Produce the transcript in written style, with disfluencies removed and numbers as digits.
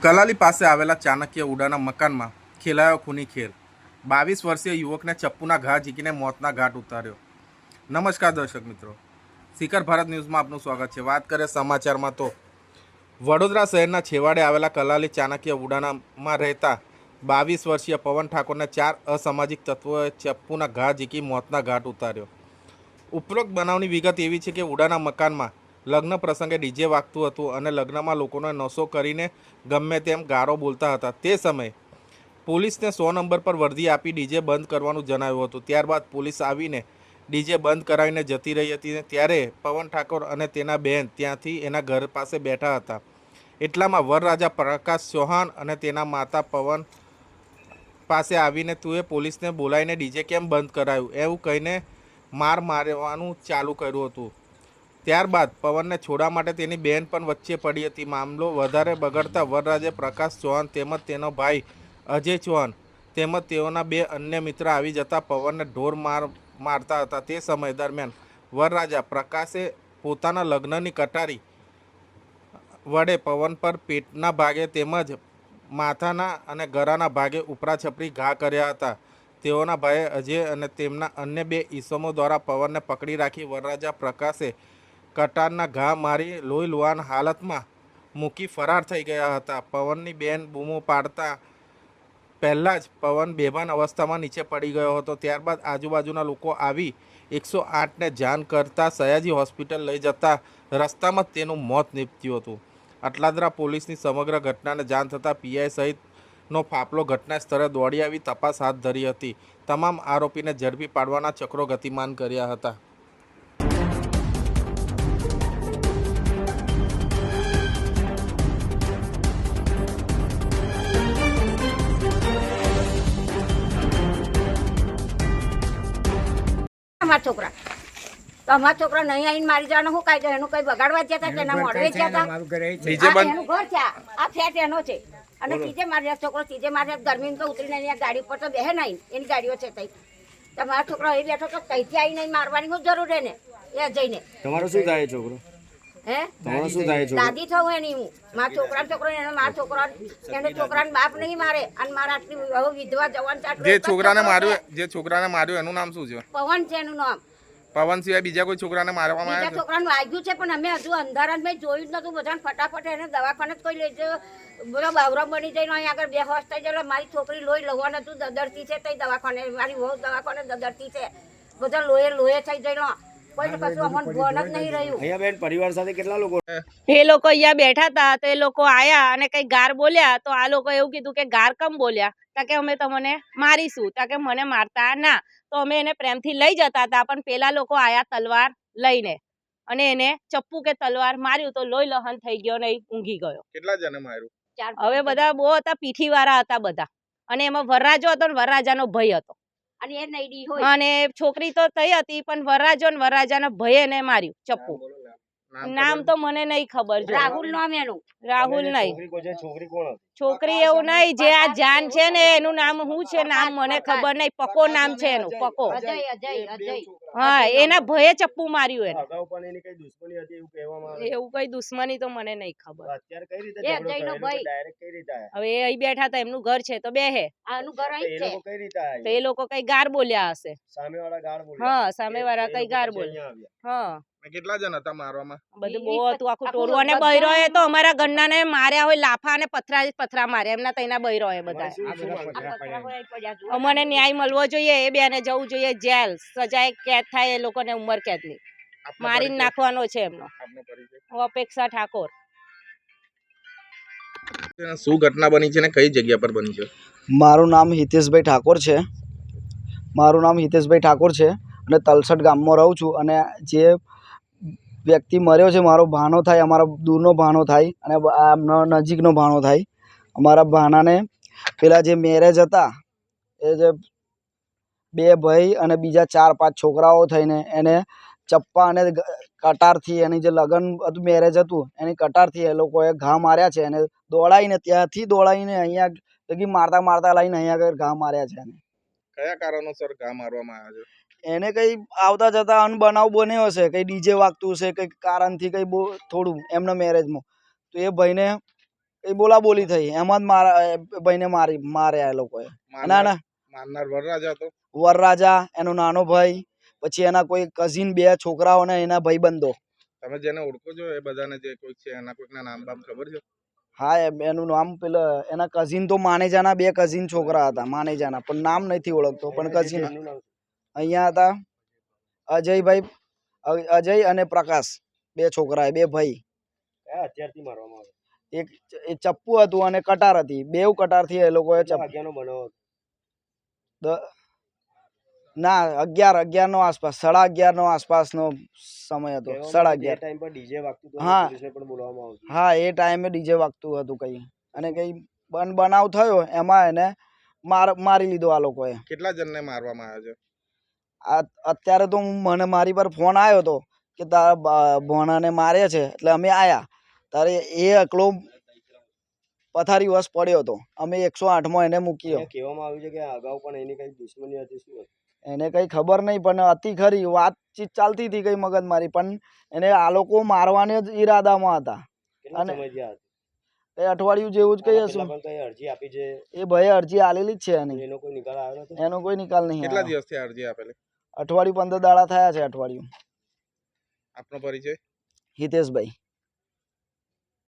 કલાલી પાસે આવેલા ચાણક્ય ઉડાના મકાનમાં ખેલાયો ખૂની ખેલ। 22 વર્ષીય યુવકને ચપ્પુના ઘા ઝીકીને મોતના ઘાટ ઉતાર્યો। નમસ્કાર દર્શક મિત્રો, શિખર ભારત ન્યૂઝમાં આપનું સ્વાગત છે। વાત કરીએ સમાચારમાં તો વડોદરા શહેરના છેવાડે આવેલા કલાલી ચાણક્ય ઉડાનામાં રહેતા 22 વર્ષીય પવન ઠાકોરને 4 અસામાજિક તત્વોએ ચપ્પુના ઘા ઝીકી મોતના ઘાટ ઉતાર્યો। ઉપરોક્ત બનાવની વિગત એવી છે કે ઉડાના મકાનમાં લગ્ન પ્રસંગે ડીજે વાગતું હતું અને લગ્નમાં લોકોને નશો કરીને ગમે તેમ ગારો બોલતા હતા। તે સમયે પોલીસને 100 નંબર પર વર્દી આપી ડીજે બંધ કરવાનું જણાવ્યું હતું। ત્યારબાદ પોલીસ આવીને ડીજે બંધ કરાવીને જતી રહી હતી। ત્યારે પવન ઠાકોર અને તેના બહેન ત્યાંથી એના ઘર પાસે બેઠા હતા। એટલામાં વરરાજા પ્રકાશ ચૌહાણ અને તેના માતા પવન પાસે આવીને તુએ પોલીસને બોલાવીને ડીજે કેમ બંધ કરાયું એવું કહીને મારવાનું ચાલુ કર્યું હતું। ત્યારબાદ પવનને છોડવા માટે તેની બહેન પણ વચ્ચે પડી હતી। મામલો વધારે બગડતા વરરાજે પ્રકાશ ચૌહાણ તેમજ તેનો ભાઈ અજય ચૌહાણ તેમજ તેઓના 2 અન્ય મિત્ર આવી જતા પવનને ઢોર મારતા હતા। તે સમય દરમિયાન વરરાજા પ્રકાશે પોતાના લગ્નની કટારી વડે પવન પર પેટના ભાગે તેમજ માથાના અને ગળાના ભાગે ઉપરા છપરી ઘા કર્યા હતા। તેઓના ભાઈ અજય અને તેમના અન્ય 2 ઈસમો દ્વારા પવનને પકડી રાખી વરરાજા પ્રકાશે કટારના ઘા મારી લોહી લુહાણ હાલતમાં મૂકી ફરાર થઈ ગયા હતા। પવનની બેન બૂમો પાડતા પહેલાં જ પવન બેભાન અવસ્થામાં નીચે પડી ગયો હતો। ત્યારબાદ આજુબાજુના લોકો આવી 108ને જાણ કરતા સયાજી હોસ્પિટલ લઈ જતા રસ્તામાં જ તેનું મોત નીપજ્યું હતું। અટલાદરા પોલીસની સમગ્ર ઘટનાને જાણ થતાં પીઆઈ સહિતનો ફાફલો ઘટના સ્થળે દોડી આવી તપાસ હાથ ધરી હતી। તમામ આરોપીને ઝડપી પાડવાના ચક્રો ગતિમાન કર્યા હતા। છોકરા તો અમારા છોકરા નહીં આવીને મારી જવાનો શું કાયદો? એનું કઈ બગાડવા જ જતા તેના મોડવે જ જતા? એનું ઘર છે, આ ફ્લેટ એનો છે અને ત્રીજે મારે છોકરો ત્રીજે મારે ગરમીમાં તો ઉતરીને અહીંયા ગાડી પર તો બેહે નહીં, એની ગાડીઓ છે તઈ તમારા છોકરો અહીં બેઠો તો કઈથી આવીને મારવાની શું જરૂર એને? એ જઈને તમારો શું થાય છોકરો? હે તમારો શું થાય છોકરો? દાદી થવું એની હું મારા છોકરો એને મારા છોકરા એને છોકરાને બાપ નહીં મારે અને મારા આટલી હવે વિધવા જવાન જે છોકરાને માર્યો એનું નામ શું છે? પવન છે એનું નામ। પવન સિવાય બીજા કોઈ છોકરાને મારવામાં બીજા આવ્યા? છોકરાનું વાગ્યું છે પણ અમે હજુ અંધારા મેં જોયું જ નતું। બધાને ફટાફટ એને દવાખાને જ કોઈ લઈ જજો, બધા બાવરા બની જઈને અહીં આગળ બેહોશ થઈ જાય। મારી છોકરી લોહી લહવા નતું દદરતી છે તઈ દવાખાને, મારી વહુ દવાખાને દદરતી છે, બધા લોહે થઈ જાય। કોઈ તો કશું અમને ભણ જ નહીં રહ્યું। અહીંયા બેન પરિવાર સાથે કેટલા લોકો? એ લોકો અહીંયા બેઠા હતા તો એ લોકો આયા અને કઈ ગાર બોલ્યા તો આ લોકો એવું કીધું કે ગાર કમ બોલ્યા? કે અમે તમને મારીશું, કે મને મારતા ના, તો અમે એને પ્રેમથી લઈ જતા હતા પણ પેલા લોકો આયા તલવાર લઈને અને એને ચપ્પુ કે તલવાર માર્યું તો લોહી લહન થઈ ગયો ને ઊંઘી ગયો। કેટલા જણે માર્યું? હવે બધા બહુ હતા, પીઠી વાળા હતા બધા, અને એમાં વરરાજો હતો ને વરરાજાનો ભય હતો અને એ નઈડી હોય અને છોકરી તો તઈ હતી પણ વરરાજો ને વરરાજાના ભય એને માર્યું ચપ્પુ। નામ તો મને નહીં ખબર। રાહુલ નામ એનું। રાહુલ નહીં, છોકરી કોણ હતી? છોકરી એવું નહીં, જે આ જાન છે ને એનું નામ શું છે નામ મને ખબર નહીં, પકો નામ છે એનું, પકો। અજય હા, એના ભયે ચપ્પુ માર્યું એને। અગાઉ પણ એની કઈ દુશ્મની હતી એવું કહેવામાં આવે? એવું કઈ દુશ્મની તો મને નહીં ખબર। અત્યારે કઈ રીતે એ ઝઘડો અજયનો થયો? ભાઈ। ડાયરેક્ટ કઈ રીતે આયા? હવે એ અહીં બેઠા હતા, એમનું ઘર છે તો બેહે, આનું ઘર તો અહીં એ છે। લોકો કઈ રીતે આયા? તો એ લોકો કઈ ગાર બોલ્યા હશે। સામેવાળા ગાળ બોલ્યા? હા, સામેવાળા એ કઈ લોકો ગાર પછી બોલ્યા। અહીંયા આવ્યા? હા, કેટલા જણ હતા મારવામાં? બધું બહુ હતું, આખું ટોરું, અને બૈરોએ તો અમારા ઘરના ને માર્યા હોય, લાફા અને પથરા માર્યા એમના તઈના બૈરોએ બધા। અમને ન્યાય મળવો જોઈએ, એ બેને જવું જોઈએ જેલ, સજાએ કેદ થાય એ લોકોને ઉંમર કેદની, મારીને નાખવાનો છે એમનો। આપનો પરિચય? અપેક્ષા ઠાકોર। શું ઘટના બની છે ને કઈ જગ્યા પર બની છે? મારું નામ હિતેશભાઈ ઠાકોર છે। અને તલસટ ગામમાં રહું છું। અને જે વ્યક્તિ મર્યો છે મારો ભાણો થાય, અમારા દૂરનો ભાણો થાય અને આ નજીકનો ભાણો થાય। અમારા ભાણાને પેલા જે મેરેજ હતા એ જે 2 ભાઈ અને બીજા 4-5 છોકરાઓ થઈને એને ચપ્પા અને કટારથી, એની જે લગ્ન હતું મેરેજ હતું એની કટારથી એ લોકોએ ઘા માર્યા છે। એને દોડાવીને ત્યાંથી દોડાવીને અહીંયા લગી મારતા લઈને અહીંયા આગળ ઘા માર્યા છે એને। કયા કારણોસર ઘા મારવામાં આવ્યા છે? એને કઈ આવતા જતા અનબનાવ બન્યો હશે, કઈ ડીજે વાગતું હશે, કઈ કારણથી કઈ બહુ થોડું એમના મેરેજમાં, તો એ ભાઈને એ બોલાબોલી થઈ, એમાં જ મારા ભાઈને માર્યા એ લોકોએ. મારનાર વરરાજા હતો. વરરાજા, એનો નાનો ભાઈ, પછી એના કોઈ કઝિન, 2 છોકરાઓ ને એના ભાઈબંધો. તમે જેને ઓળખો છો એ બધાને જે કોઈ છે એના કોઈકના નામ બામ ખબર છે? હા, એનું નામ પેલા એના કઝિન તો માનેજાના 2 કઝિન છોકરા હતા માનેજાના, પણ નામ નથી ઓળખતો, પણ કઝિન અહીંયા હતા. અજય અને પ્રકાશ, 2 છોકરા, 2 ભાઈ. કયા હથિયારથી મારવામાં આવે? એક ચપ્પુ હતું અને કટાર હતી, 2 કટારથી એ લોકોએ વાગ્યાનો બનાવ હતો? ના 11 નો આસપાસ, 11:30 નો આસપાસનો સમય હતો. 11:30 ટાઈમ પર ડીજે વાગતું હતું, હા. પોલીસને પણ બોલાવવામાં આવતું. હા, એ ટાઈમે ડીજે વાગતું હતું કઈ, અને કઈ બનાવ થયો એમાં એને મારી લીધો આ લોકોએ. કેટલા જણને મારવામાં આવ્યા છે? અત્યારે તો મારી પર ફોન આવ્યો હતો કે તારા ભોણાને મારે છે, એટલે અમે આયા. તારે એ એકલો પથારી વશ પડ્યો હતો, અમે 108માં એને મૂક્યો. કહેવામાં આવ્યું છે કે અગાઉ પણ એની કઈ દુશ્મની હતી, શું હતી? એને કઈ ખબર નહીં, પણ હતી ખરી, વાતચીત ચાલતી હતી કઈ મગજમારી, પણ એને આ લોકો મારવાને જ ઈરાદામાં હતા. કેટલા અને સમયથી આ હતી? કઈ અઠવાડિયું જેવું જ કઈ આના હશું. પહેલા પણ કઈ અરજી આપી છે? એ ભાઈ અરજી આલેલી જ છે એની, એનો કોઈ નિકાલ આવ્યો નથી? એનો કોઈ નિકાલ નહીં. કેટલા દિવસથી અરજી આપેલી? અઠવાડિયું 15 દાડા થયા છે. અઠવાડિયું. આપનો પરિચય? હિતેશભાઈ.